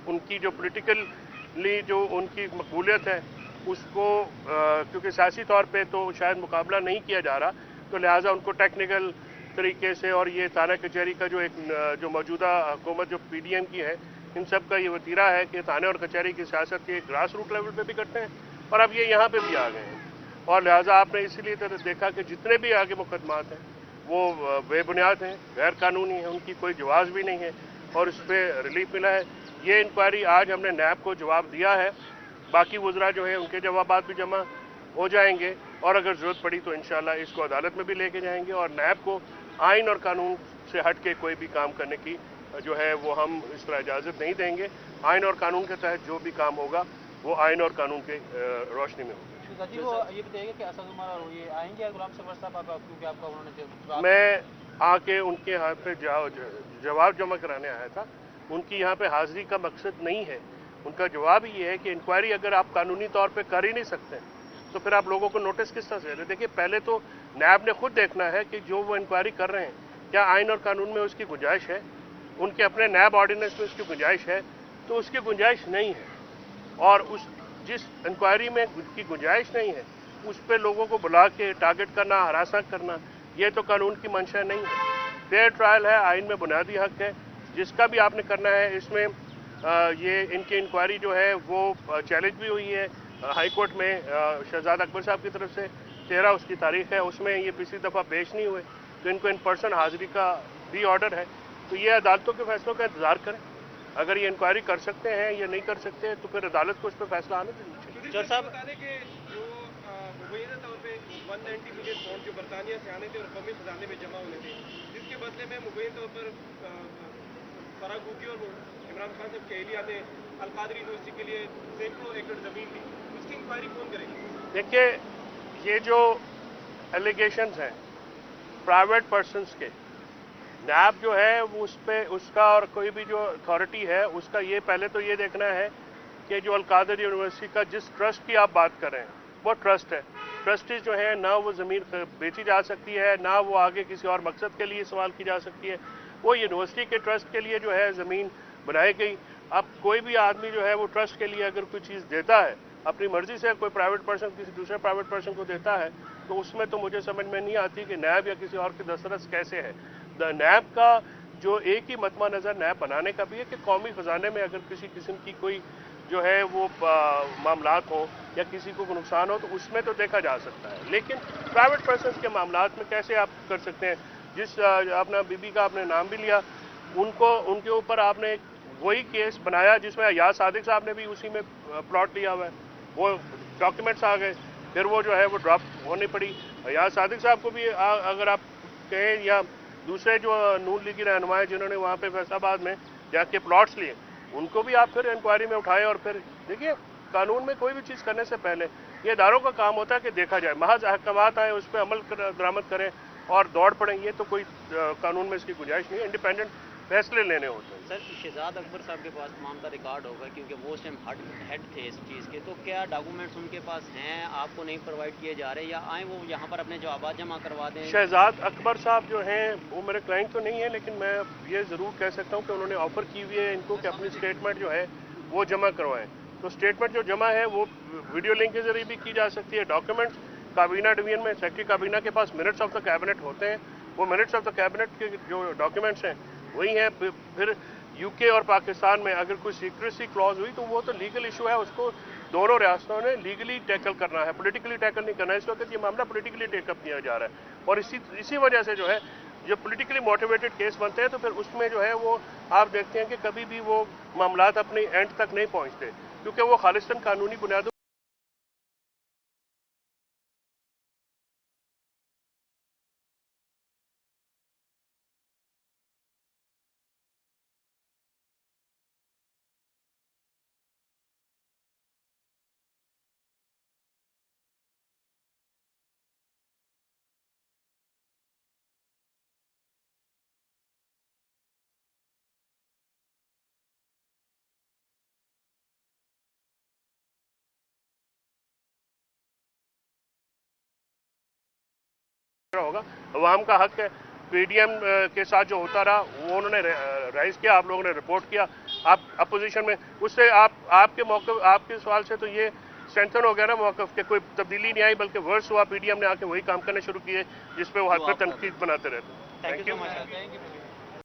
उनकी जो पोलिटिकली जो उनकी मकबूलियत है उसको क्योंकि सियासी तौर पे तो शायद मुकाबला नहीं किया जा रहा, तो लिहाजा उनको टेक्निकल तरीके से और ये थाना कचहरी का जो एक जो मौजूदा हुकूमत जो पीडीएम की है, इन सब का ये वतीरा है कि थाने और कचहरी की सियासत के ग्रास रूट लेवल पे भी करते हैं और अब ये यहाँ पे भी आ गए हैं। और लिहाजा आपने इसीलिए तो देखा कि जितने भी आगे मुकदमात हैं वो बेबुनियाद हैं, गैर कानूनी हैं, उनकी कोई जवाब भी नहीं है और इस पर रिलीफ मिला है। ये इंक्वायरी आज हमने नैब को जवाब दिया है, बाकी वज़रा जो है उनके जवाबात भी जमा हो जाएंगे और अगर ज़रूरत पड़ी तो इंशाल्लाह इसको अदालत में भी लेके जाएंगे और नैब को आइन और कानून से हट के कोई भी काम करने की जो है वो हम इस तरह इजाज़त नहीं देंगे। आइन और कानून के तहत जो भी काम होगा वो आइन और कानून के रोशनी में होगा। जी वो ये बताइएगा कि असद उमर और ये आएंगे गुलाम सरवर साहब, क्योंकि आपका उन्होंने मैं आके उनके यहाँ पे जवाब जमा कराने आया था। उनकी यहाँ पे हाजिरी का मकसद नहीं है, उनका जवाब ये है कि इंक्वायरी अगर आप कानूनी तौर पे कर ही नहीं सकते तो फिर आप लोगों को नोटिस किस तरह से दे। देखिए पहले तो नैब ने खुद देखना है कि जो वो इंक्वायरी कर रहे हैं क्या आइन और कानून में उसकी गुंजाइश है, उनके अपने नैब ऑर्डिनेंस में उसकी गुंजाइश है, तो उसकी गुंजाइश नहीं है और उस जिस इंक्वायरी में की गुंजाइश नहीं है उस पर लोगों को बुला के टारगेट करना, हरासा करना, ये तो कानून की मंशा नहीं है। फेयर ट्रायल है, आइन में बुनियादी हक है, जिसका भी आपने करना है। इसमें ये इनकी इंक्वायरी जो है वो चैलेंज भी हुई है हाई कोर्ट में शहजाद अकबर साहब की तरफ से। 13 उसकी तारीख है, उसमें ये पिछली दफ़ा पेश नहीं हुए तो इनको इन पर्सन हाजिरी का भी ऑर्डर है। तो ये अदालतों के फैसलों का इंतजार करें, अगर ये इंक्वायरी कर सकते हैं या नहीं कर सकते हैं तो फिर अदालत को उस पर फैसला आने देना चाहिए। जज साहब बता दें कि जो मुबैना तौर पे 190 मिलियन पाउंड जो बरतानिया से आने थे और कौमी खजाने में जमा होने थे, जिसके बदले में मुबैना तौर पर फराग बुकी और इमरान खान साहब के एहलिया ने अलकादरी यूनिवर्सिटी के लिए सैकड़ों एकड़ जमीन दी, उसकी इंक्वायरी कौन करेगी? देखिए ये जो एलिगेशंस हैं प्राइवेट पर्सनस के, नैब जो है वो उस पर उसका और कोई भी जो अथॉरिटी है उसका ये पहले तो ये देखना है कि जो अलकादरी यूनिवर्सिटी का जिस ट्रस्ट की आप बात कर रहे हैं वो ट्रस्ट है। ट्रस्टीज जो है ना वो ज़मीन बेची जा सकती है, ना वो आगे किसी और मकसद के लिए इस्तेमाल की जा सकती है। वो यूनिवर्सिटी के ट्रस्ट के लिए जो है ज़मीन बनाई गई। अब कोई भी आदमी जो है वो ट्रस्ट के लिए अगर कोई चीज़ देता है अपनी मर्जी से, कोई प्राइवेट पर्सन किसी दूसरे प्राइवेट पर्सन को देता है तो उसमें तो मुझे समझ में नहीं आती कि नैब या किसी और की दस्तरस कैसे है। नैब का जो एक ही मतमा नज़र नैब बनाने का भी है कि कौमी ख़जाने में अगर किसी किस्म की कोई जो है वो मामलात हो या किसी को नुकसान हो तो उसमें तो देखा जा सकता है, लेकिन प्राइवेट पर्सनस के मामलात में कैसे आप कर सकते हैं। जिस अपना बीबी का आपने नाम भी लिया, उनके ऊपर आपने वही केस बनाया जिसमें अयाज सादिक साहब ने भी उसी में प्लॉट लिया हुआ है, वो डॉक्यूमेंट्स आ गए, फिर वो जो है वो ड्रॉप होनी पड़ी। अयाज सादिक साहब को भी अगर आप कहें या दूसरे जो नून लीगी रहनुमा जिन्होंने वहाँ पे फैसलाबाद में जाके प्लॉट्स लिए उनको भी आप फिर इंक्वायरी में उठाए। और फिर देखिए कानून में कोई भी चीज़ करने से पहले ये इदारों का काम होता है कि देखा जाए, महज अहकामात आए उस पर अमल दरामद करें और दौड़ पड़ें, ये तो कोई कानून में इसकी गुंजाइश नहीं है। इंडिपेंडेंट फैसले लेने होते हैं। सर शहजाद अकबर साहब के पास तमाम का रिकॉर्ड होगा क्योंकि वो उस टाइम हेड थे इस चीज़ के, तो क्या डॉक्यूमेंट्स उनके पास हैं, आपको नहीं प्रोवाइड किए जा रहे, या आए वो यहाँ पर अपने जवाब जमा करवा दें? शहजाद अकबर साहब जो हैं वो मेरे क्लाइंट तो नहीं है, लेकिन मैं ये ज़रूर कह सकता हूँ कि उन्होंने ऑफ़र की हुई है इनको कि अपनी स्टेटमेंट जो है वो जमा करवाएं। तो स्टेटमेंट जो जमा है वो वीडियो लिंक के जरिए भी की जा सकती है। डॉक्यूमेंट्स काबीना डिवीजन में सेक्रेटरी काबीना के पास मिनट्स ऑफ द कैबिनेट होते हैं, वो मिनट्स ऑफ द कैबिनेट के जो डॉक्यूमेंट्स हैं वही हैं। फिर यूके और पाकिस्तान में अगर कोई सीक्रेसी क्लॉज हुई तो वो तो लीगल इशू है, उसको दोनों रियासतों ने लीगली टैकल करना है, पॉलिटिकली टैकल नहीं करना है। इस वक्त ये मामला पॉलिटिकली टेकअप किया जा रहा है और इसी वजह से जो है जो पॉलिटिकली मोटिवेटेड केस बनते हैं तो फिर उसमें जो है वो आप देखते हैं कि कभी भी वो मामलात अपने एंड तक नहीं पहुंचते क्योंकि वो खालिस्तन कानूनी बुनियादों होगा। अवाम का हक है, पीडीएम के साथ जो होता रहा वो उन्होंने राइज किया, आप लोगों ने रिपोर्ट किया, آپ اپوزیشن میں اس سے آپ کے موقف آپ کے سوال سے تو یہ اسٹرینتھن ہو گیا نا موقف کہ کوئی تبدیلی نہیں آئی بلکہ ورس ہوا. پی ڈی ایم نے آ کے وہی کام کرنے شروع کیے جس پہ وہ حد پہ تنقید بناتے رہتے ہیں. Thank you so much. Thank you.